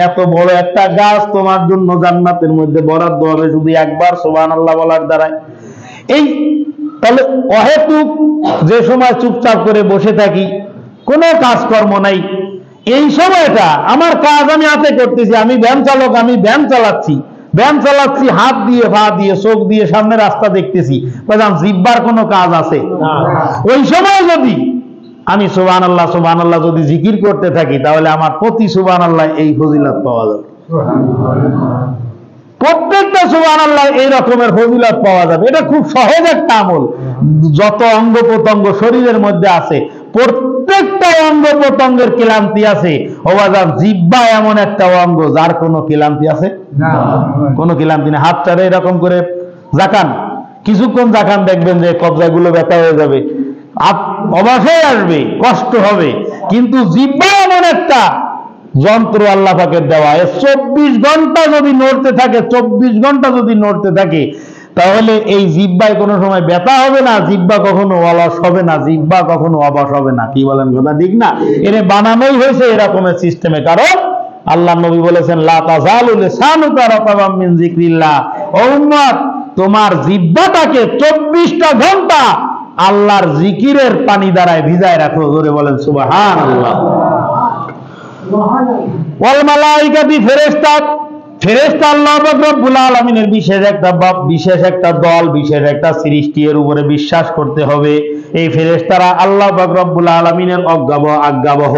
এত বড় একটা গাছ তোমার জন্য জান্নাতের মধ্যে বরাদ্দ হবে শুধু একবার সুবহানাল্লাহ বলার দ্বারাই। এই তাহলে অহেতুক যে সময় চুপচাপ করে বসে থাকি, কোনো কাজকর্ম নাই, এই সময়টা আমার কাজ আমি হাতে করতেছি, আমি ভ্যান চালক, আমি ভ্যান চালাচ্ছি হাত দিয়ে, পা দিয়ে, চোখ দিয়ে সামনে রাস্তা দেখতেছি, বললাম জিহ্বার কোনো কাজ আছে? ওই সময় যদি আমি সুবহানাল্লাহ যদি জিকির করতে থাকি, তাহলে আমার প্রতি সুবহানাল্লাহ এই ফজিলত পাওয়া যাবে। প্রত্যেকটা সুবহানাল্লাহ এই রকমের ফজিলত পাওয়া যাবে। এটা খুব সহজ একটা আমল। যত অঙ্গ প্রত্যঙ্গ শরীরের মধ্যে আছে, প্রত্যেকটা অঙ্গ প্রত্যঙ্গের ক্লান্তি আছে। ওবাজার জিহ্বা এমন একটা অঙ্গ যার কোনো ক্লান্তি আছে না, কোনো ক্লান্তি নেই। হাতটারে এরকম করে জাকান, কিছুক্ষণ জাকান, দেখবেন যে কবজাগুলো ব্যথা হয়ে যাবে, অবাস হয়ে আসবে, কষ্ট হবে। কিন্তু জিহ্বা এমন একটা যন্ত্র আল্লাহ পাকের দেওয়া, 24 ঘন্টা যদি নড়তে থাকে, 24 ঘন্টা যদি নড়তে থাকে, তাহলে এই জিহ্বায় কোনো সময় ব্যথা হবে না, জিহ্বা কখনো অলস হবে না, জিহ্বা কখনো অবশ হবে না। কি বলেন কথা ঠিক না? এর বানানোই হয়েছে এরকমের সিস্টেমে। কারণ আল্লাহ নবী বলেছেন, লা তাযালু লিসানুকা রাতাবাম মিন যিকরিল্লাহ, ও উম্মত, তোমার জিহ্বাটাকে 24টা ঘন্টা আল্লাহর জিকিরের পানি দ্বারায় ভিজায় রাখো। জোরে বলেন সুবহানাল্লাহ। ওয়াল মালাইকাতি, ফেরেশতা আল্লাহ পাক রব্বুল আলামিনের বিশেষ একটা দল, বিশেষ একটা সৃষ্টি, এর উপরে বিশ্বাস করতে হবে। এই ফেরেশতারা আল্লাহ পাক রব্বুল আলামিনের আজ্ঞাবহ।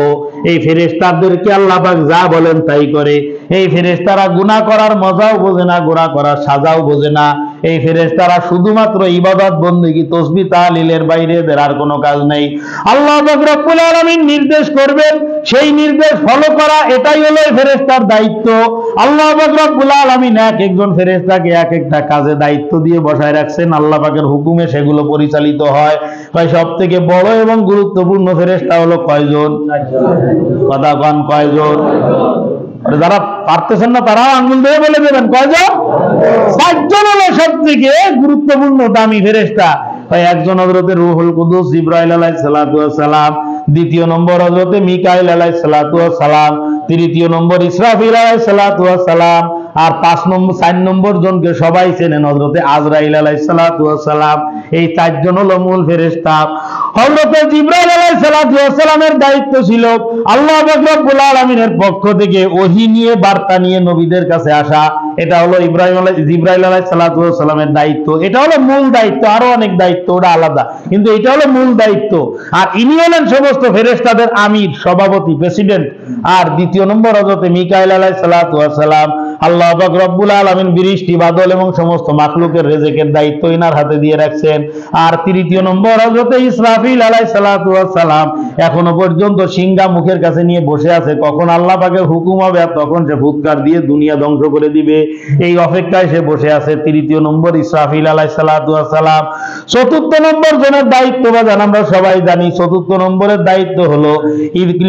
এই ফেরেশতাদেরকে আল্লাহ পাক যা বলেন তাই করে। এই ফেরেশতারা গুনাহ করার মজাও বোঝে না, গুনাহ করার সাজাও বোঝে না। এই ফেরেশতারা শুধুমাত্র ইবাদত, বন্দেগী, তাসবিহ, তাহলিলের বাইরে এদের আর কোনো কাজ নেই। আল্লাহ পাক রব্বুল আলামিন নির্দেশ করবেন, সেই নির্দেশ ফলো করা, এটাই হলো এই ফেরেশতার দায়িত্ব। আল্লাহ পাক রব্বুল আলামিন এক একজন ফেরেশতাকে এক একটা কাজে দায়িত্ব দিয়ে বসায় রাখছেন। আল্লাহ পাকের হুকুমে সেগুলো পরিচালিত হয়। সবথেকে বড় এবং গুরুত্বপূর্ণ ফেরেশতা হলো কয়জন? কথা কন, কয়জন? যারা পারতেছেন না তারাও আঙ্গুল দিয়ে বলে দেবেন কয়জন? 7 জন হলো সব থেকে গুরুত্বপূর্ণ দামি ফেরেশতা। একজন হযরতে রূহুল কুদুস জিবরাইল আলাইহিস সালাতু ওয়াস সালাম, দ্বিতীয় নম্বর হযরতে মিকাইল আলাইহিস সালাতু ওয়াস সালাম, তৃতীয় নম্বর ইসরাফিল আলাইহিস সালাতু ওয়াস সালাম, আর 4 নম্বর জনকে সবাই চেনেন, হযরতে আজরাইল আলাইহিস সালাতু ওয়াস সালাম। এই 4 জন হলো মূল ফেরেশতা। হযরতে জিবরাইল আলাইহিস সালাতু ওয়াস সালামের দায়িত্ব ছিল আল্লাহ পাক রব্বুল আলামিনের পক্ষ থেকে ওহী নিয়ে, বার্তা নিয়ে নবীদের কাছে আসা। এটা হলো জিবরাইল আলাইহিস সালাতু ওয়াস সালামের দায়িত্ব। এটা হলো মূল দায়িত্ব, আরো অনেক দায়িত্ব, ওটা আলাদা, কিন্তু এটা হলো মূল দায়িত্ব। আর ইনি হলেন সমস্ত ফেরেশতাদের আমির, সভাপতি, প্রেসিডেন্ট। আর দ্বিতীয় নম্বর হযরতে মিকাইল আলাইহিস সালাতু ওয়াস সালাম। আল্লাহ পাক রব্বুল আলামিন বৃষ্টি, বাদল এবং সমস্ত মাখলুকের রিজিকের দায়িত্ব ইনার হাতে দিয়ে রাখছেন। আর তৃতীয় নম্বর হযরতে ইসরাফিল আলাইহিস সালাতু ওয়াস সালাম, এখনো পর্যন্ত সিংহা মুখের কাছে নিয়ে বসে আছে, কখন আল্লাহ পাকের হুকুম হবে আর তখন সে ফুৎকার দিয়ে দুনিয়া ধ্বংস করে দিবে, এই অপেক্ষায় সে বসে আছে। তৃতীয় নম্বর ইসরাফিল আলাইহিস সালাতু ওয়াস সালাম। চতুর্থ নম্বর জনের দায়িত্ব বাজান আমরা সবাই জানি। চতুর্থ নম্বরের দায়িত্ব হলো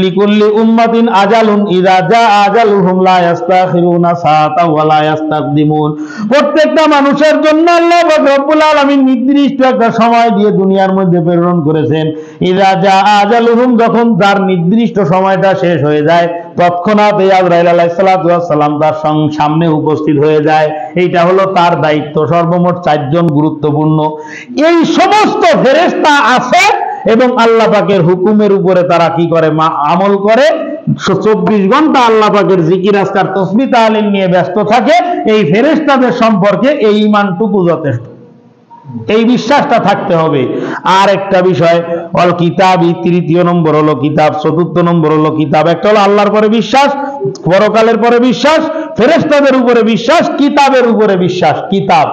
লিকুল্লি উম্মাতিন আজালুন ইযা জা আজালুহুম লা ইস্তাখিরুনা সাআতাও ওয়া লা ইস্তাকদিমুন। প্রত্যেকটা মানুষের জন্য আল্লাহ পাক রব্বুল আলামিন নির্দিষ্ট একটা সময় দিয়ে দুনিয়ার মধ্যে প্রেরণ করেছেন। ইযা জা আজালুহুম, যখন তার নির্দিষ্ট সময়টা শেষ হয়ে যায়, তৎক্ষণাৎ আজরাইল আলাইহিস সালাতু ওয়াস সালাম তার সামনে উপস্থিত হয়ে যায়। এইটা হলো তার দায়িত্ব। সর্বমোট 4 জন গুরুত্বপূর্ণ। এই সমস্ত ফেরেশতা আছে এবং আল্লাহ পাকের হুকুমের উপরে তারা কি করে? আমল করে। 24 ঘন্টা আল্লাহ পাকের জিকির, আজকার, তাসবিহ, তাহলিল নিয়ে ব্যস্ত থাকে। এই ফেরেশতাদের সম্পর্কে এই ঈমানটুকু যথেষ্ট, এই বিশ্বাসটা থাকতে হবে। আর একটা বিষয়, অল কিতাবি, তৃতীয় নম্বর হলো কিতাব, চতুর্থ নম্বর হলো কিতাব। একটা হলো আল্লাহর পরে বিশ্বাস, পরকালের পরে বিশ্বাস, ফেরেশতাদের উপরে বিশ্বাস, কিতাবের উপরে বিশ্বাস। কিতাব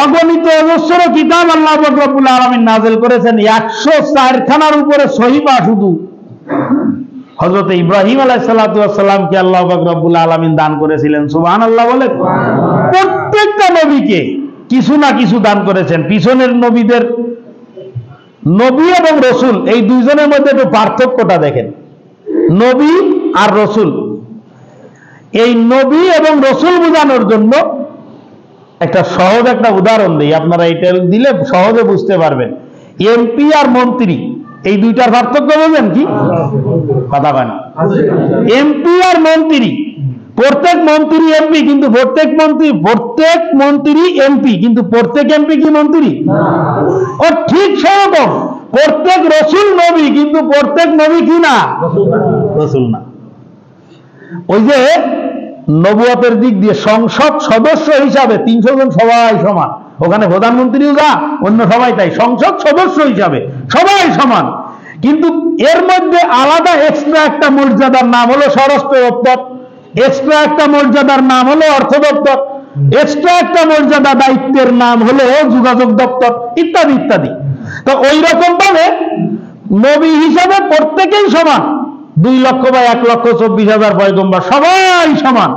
অগণিত অজস্র কিতাব আল্লাহ পাক রব্বুল আলামিন নাযিল করেছেন। 104 খানার উপরে সহিফা শুধু হযরত ইব্রাহিম আলাইহিস সালাতু ওয়াস সালামকে আল্লাহ পাক রব্বুল আলামিন দান করেছিলেন। সুবহানাল্লাহ বলেন। প্রত্যেকটা নবীকে কিছু না কিছু দান করেছেন। পিছনের নবীদের, নবী এবং রসুল, এই দুইজনের মধ্যে একটু পার্থক্যটা দেখেন। নবী আর রসুল, এই নবী এবং রসুল বোঝানোর জন্য একটা সহজ একটা উদাহরণ দিই, আপনারা এটা দিলে সহজে বুঝতে পারবেন। এমপি আর মন্ত্রী, এই দুইটার পার্থক্য বোঝেন কি? কথা কয় না। এমপি আর মন্ত্রী, প্রত্যেক মন্ত্রী এমপি, কিন্তু প্রত্যেক মন্ত্রী এমপি, কিন্তু প্রত্যেক এমপি কি মন্ত্রী? ও ঠিক সেরকম প্রত্যেক রসুল নবী, কিন্তু প্রত্যেক নবী কি না? রসুল না। ওই যে নবুয়তের দিক দিয়ে সংসদ সদস্য হিসাবে 300 জন সবাই সমান, ওখানে প্রধানমন্ত্রীও যা, অন্য সবাই তাই, সংসদ সদস্য হিসাবে সবাই সমান, কিন্তু এর মধ্যে আলাদা এক্সট্রা একটা মর্যাদার নাম হলো স্বরাষ্ট্র দপ্তর, এক্সট্রা একটা মর্যাদার নাম হলো অর্থ দপ্তর, এক্সট্রা একটা মর্যাদা দায়িত্বের নাম হলো যোগাযোগ দপ্তর, ইত্যাদি ইত্যাদি। তো ওই রকম ভাবে নবী হিসাবে প্রত্যেকেই সমান, 2 লক্ষ বা 1,24,000 পয়গম্বর সবাই সমান।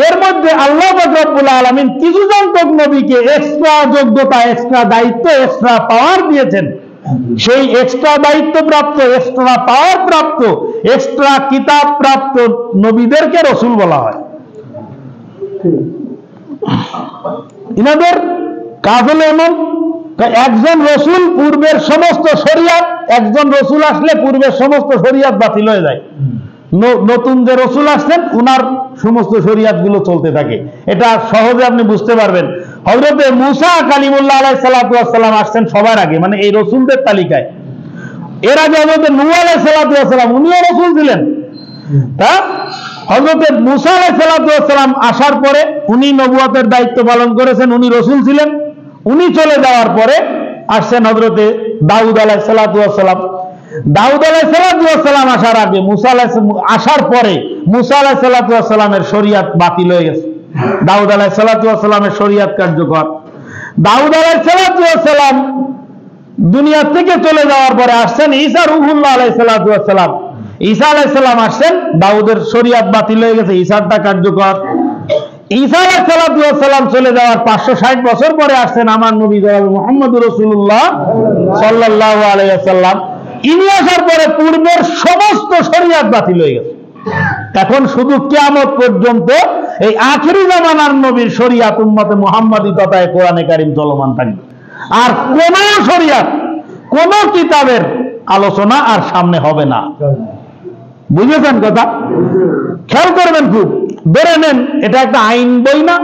এর মধ্যে আল্লাহ পাক রব্বুল আলামিন কিছু সংখ্যক নবীকে এক্সট্রা যোগ্যতা, এক্সট্রা দায়িত্ব, এক্সট্রা পাওয়ার দিয়েছেন। সেই এক্সট্রা দায়িত্ব প্রাপ্ত, এক্সট্রা পাওয়ার প্রাপ্ত, এক্সট্রা কিতাব প্রাপ্ত নবীদেরকে রসুল বলা হয়। ইনাদের কাজ হলো এমন, একজন রসুল পূর্বের সমস্ত শরিয়াত, একজন রসুল আসলে পূর্বের সমস্ত শরিয়াত বাতিল হয়ে যায়। নতুন যে রসুল আসছেন উনার সমস্ত শরিয়াত গুলো চলতে থাকে। এটা সহজে আপনি বুঝতে পারবেন। হযরতে মূসা কালিমুল্লাহ আলাইহিস সালাতু ওয়াস সালাম আসছেন সবার আগে, মানে এই রসুলদের তালিকায়। এর আগে হযরতে নূহ আলাইহিস সালাতু ওয়াস সালাম, উনিও রসুল ছিলেন। তা হযরতে মূসা আলাইহিস সালাতু ওয়াস সালাম আসার পরে উনি নবুয়তের দায়িত্ব পালন করেছেন, উনি রসুল ছিলেন। উনি চলে যাওয়ার পরে আসছেন হযরতে দাউদ আলাইহিস সালাতু ওয়াস সালাম। দাউদ আলাইহিস সালাতু ওয়াস সালাম আসার আগে, আসার পরে মূসা আলাইহিস সালাতু ওয়াস সালামের শরিয়াত বাতিল হয়ে গেছে। দাউদ আলাইহিস সালাতু ওয়াস সালামের শরিয়াত কার্যকর। দাউদ আলাইহিস সালাতু ওয়াস সালাম দুনিয়া থেকে চলে যাওয়ার পরে আসছেন ঈসা রূহুল্লাহ আলাইহিস সালাতু ওয়াস সালাম। ঈসা আলাইহিস সালাম আসছেন, দাউদের শরিয়াত বাতিল হয়ে গেছে, ঈসারটা কার্যকর। ঈসা আলাইহিস সালাতু ওয়াস সালাম চলে যাওয়ার 560 বছর পরে আসছেন আমার নবী জনাব মুহাম্মদুর রাসূলুল্লাহ সাল্লাল্লাহু আলাইহি ওয়াসাল্লাম। ইনি আসার পরে পূর্বের সমস্ত শরিয়াত বাতিল হয়ে গেছে। এখন শুধু কিয়ামত পর্যন্ত এই আখিরি জামানার নবীর শরিয়াত উম্মতে মুহাম্মাদী তথা কোরআনে কারীম চলমান থাকবে। আর কোন শরিয়াত, কোন কিতাবের আলোচনা আর সামনে হবে না। বুঝেছেন কথা? খেয়াল করবেন খুব, ধরে নেন এটা একটা আইন বই না,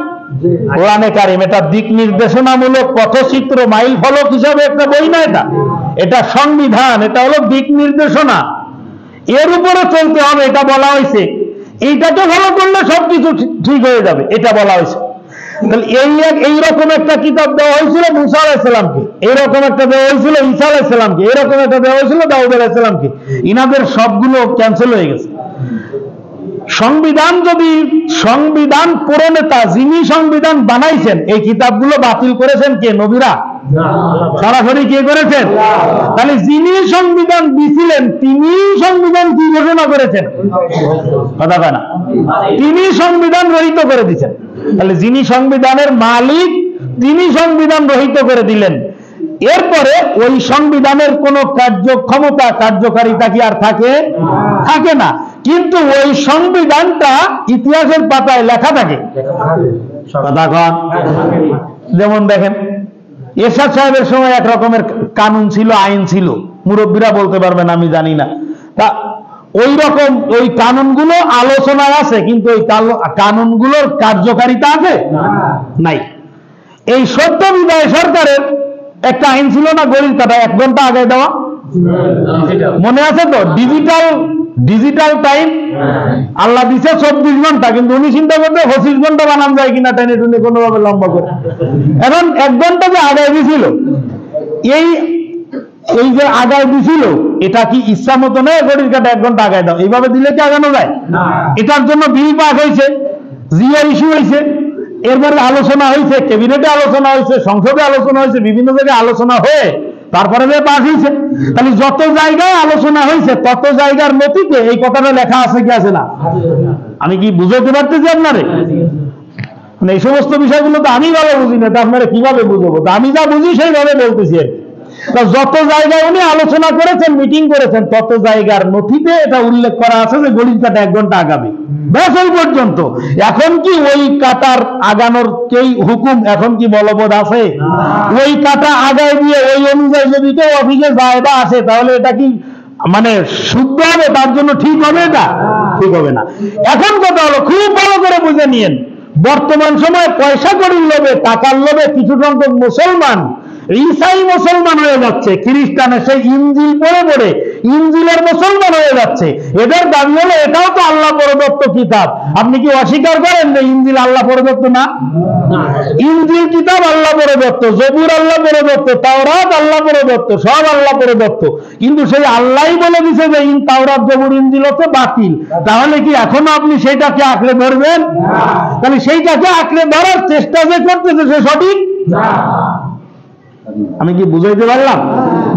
কোরআনে কারীম, এটা দিক নির্দেশনামূলক পথচিত্র মাইল ফলক হিসাবে একটা বই না, এটা সংবিধান, এটা হলো দিক নির্দেশনা, এর উপরে চলতে হবে, এটা বলা হয়েছে। এইটাকে ফলো করলে সবকিছু ঠিক হয়ে যাবে, এটা বলা হয়েছে। তাহলে এইরকম একটা কিতাব দেওয়া হয়েছিল মূসা আলাইহিস সালামকে, এইরকম একটা দেওয়া হয়েছিল ঈসা আলাইহিস সালামকে, এইরকম একটা দেওয়া হয়েছিল দাউদ আলাইহিস সালামকে। ইনাদের সবগুলো ক্যান্সেল হয়ে গেছে। সংবিধান যদি, সংবিধান প্রণেতা যিনি সংবিধান বানাইছেন, এই কিতাবগুলো বাতিল করেছেন কে? নবীরা? সরাসরি কে করেছেন? তাহলে যিনি সংবিধান দিছিলেন তিনি সংবিধান কি ঘোষণা করেছেন? কথা কয় না, তিনি সংবিধান রহিত করে দিচ্ছেন। তাহলে যিনি সংবিধানের মালিক তিনি সংবিধান রহিত করে দিলেন। এরপরে ওই সংবিধানের কোন কার্যক্ষমতা, কার্যকারিতা কি আর থাকে না। কিন্তু ওই সংবিধানটা ইতিহাসের পাতায় লেখা থাকে। কথা কন, যেমন দেখেন এরশাদ সাহেবের সময় এক রকমের কানুন ছিল, আইন ছিল, মুরব্বীরা বলতে পারবেন, আমি জানি না। তা ওই রকম ওই কানুনগুলো আলোচনায় আছে, কিন্তু ওই কানুনগুলোর কার্যকারিতা আছে নাই। এই সত্য বিদায় সরকারের একটা আইন ছিল না, গরিব কাটা 1 ঘন্টা আগে দেওয়া, মনে আছে তো? ডিজিটাল টাইম আল্লাহ দিছে 24 ঘন্টা, কিন্তু উনি চিন্তা করতে 25 ঘন্টা বানান যায় কিনা টেনে টুনে কোনোভাবে লম্বা করে। এখন 1 ঘন্টা যে আগায় দিছিল, এই যে আগায় দিছিল, এটা কি ইচ্ছা মতো নয় গরিব কাটা 1 ঘন্টা আগায় দাও, এইভাবে দিলে কি আগানো যায়? এটার জন্য বিল পাস হয়েছে, জিও ইস্যু হয়েছে, এরপরে আলোচনা হয়েছে, ক্যাবিনেটে আলোচনা হয়েছে, সংসদে আলোচনা হয়েছে, বিভিন্ন জায়গায় আলোচনা হয়ে তারপরে পাস হয়েছে। তাহলে যত জায়গায় আলোচনা হয়েছে তত জায়গার নথিতে এই কথাটা লেখা আছে কি আছে না? আমি কি বুঝাতে পারতেছি আপনারে? এই সমস্ত বিষয়গুলো তো আমি ভালো বুঝি না, তা আপনারা কিভাবে বুঝবো? আমি যা বুঝি সেইভাবে বলতেছি। যত জায়গায় উনি আলোচনা করেছেন, মিটিং করেছেন, তত জায়গার নথিতে এটা উল্লেখ করা আছে যে ঘড়ির কাঁটা 1 ঘন্টা আগাবে, ব্যাস ওই পর্যন্ত। এখন কি ওই কাঁটার আগানোর কেই হুকুম এখন কি বলবৎ আছে? ওই কাঁটা আগায় দিয়ে ওই অনুযায়ী যদি কেউ অফিসে যায় বা আসে, তাহলে এটা কি মানে শুদ্ধ হবে? তার জন্য ঠিক হবে? এটা ঠিক হবে না। এখন কথা হলো, খুব ভালো করে বুঝে নিয়েন, বর্তমান সময়ে পয়সা কড়ির লোভে, টাকার লোভে কিছু সংখ্যক মুসলমান ঈসাই মুসলমান হয়ে যাচ্ছে, খ্রিস্টানের সেই ইনজিল পড়ে পড়ে ইনজিলের মুসলমান হয়ে যাচ্ছে। এদের দাবি হলো এটাও তো আল্লাহ প্রদত্ত কিতাব। আপনি কি অস্বীকার করেন যে ইনজিল আল্লাহ প্রদত্ত না? ইনজিল কিতাব আল্লাহ প্রদত্ত, জবুর আল্লাহ প্রদত্ত, তাওরাত আল্লাহ প্রদত্ত, সব আল্লাহ প্রদত্ত। কিন্তু সেই আল্লাহই বলে দিছে যে তাওরাত, জবুর, ইনজিল হচ্ছে বাতিল। তাহলে কি এখনো আপনি সেইটাকে আঁকড়ে ধরবেন? তাহলে সেইটাকে আঁকড়ে ধরার চেষ্টা যে করতেছে সে সঠিক না। আমি কি বুঝাইতে পারলাম?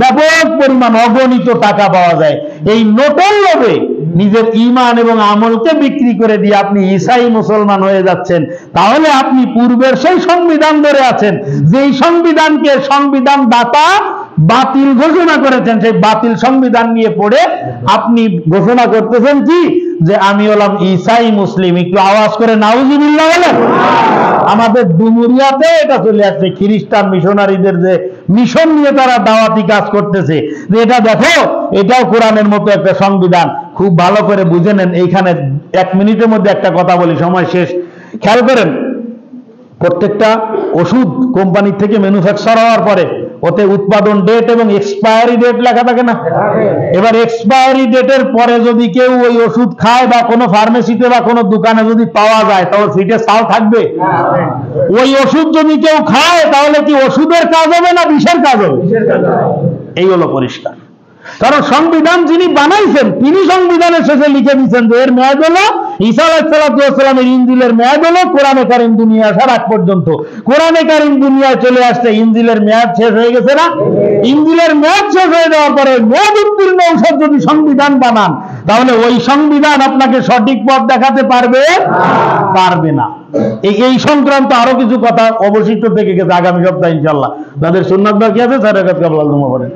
ব্যাপক পরিমাণ অগণিত টাকা পাওয়া যায় এই নোটের লোভে। নিজের ঈমান এবং আমলকে বিক্রি করে দিয়ে আপনি ঈসাই মুসলমান হয়ে যাচ্ছেন। তাহলে আপনি পূর্বের সেই সংবিধান ধরে আছেন, যেই সংবিধানকে সংবিধান দাতা বাতিল ঘোষণা করেছেন, সেই বাতিল সংবিধান নিয়ে পড়ে আপনি ঘোষণা করতেছেন কি যে আমি হলাম ঈসাই মুসলিম। একটু আওয়াজ করে নাউজুবিল্লাহ বলেন। আমাদের ডুমুরিয়াতে এটা চলে আসছে, খ্রিস্টান মিশনারিদের যে মিশন নিয়ে তারা দাওয়াতি কাজ করতেছে, যে এটা দেখো এটাও কোরআনের মতো একটা সংবিধান। খুব ভালো করে বুঝে নেন। এইখানে 1 মিনিটের মধ্যে একটা কথা বলি, সময় শেষ। খেয়াল করেন, প্রত্যেকটা ওষুধ কোম্পানি থেকে ম্যানুফ্যাকচার হওয়ার পরে ওতে উৎপাদন ডেট এবং এক্সপায়ারি ডেট লেখা থাকে না? এবার এক্সপায়ারি ডেটের পরে যদি কেউ ওই ওষুধ খায় বা কোনো ফার্মেসিতে বা কোনো দোকানে যদি পাওয়া যায়, তাহলে সিটে চাল থাকবে? ওই ওষুধ যদি কেউ খায়, তাহলে কি ওষুধের কাজ হবে না বিষের কাজ হবে? এই হলো পরিষ্কার। কারণ সংবিধান যিনি বানাইছেন, তিনি সংবিধানের শেষে লিখে দিচ্ছেন যে এর মেয়াদ হলো ঈসা আলাইহিস সালামের ইনজিলের মেয়াদ হলো কোরআনে কারীম দুনিয়া আসার আগ পর্যন্ত। কোরআনে কারীম দুনিয়ায় চলে আসছে, ইনজিলের মেয়াদ শেষ হয়ে গেছে না? ইনজিলের মেয়াদ শেষ হয়ে যাওয়ার পরে মেয়াদ উত্তীর্ণ ঔষধ যদি সংবিধান বানান, তাহলে ওই সংবিধান আপনাকে সঠিক পথ দেখাতে পারবে? পারবে না। এই সংক্রান্ত আরো কিছু কথা অবশিষ্ট থেকে গেছে, আগামী সপ্তাহে ইনশাআল্লাহ। তাদের সুন্নাত বাকি আছে, 4 রাকাত কাবলা নামাজ পড়েন।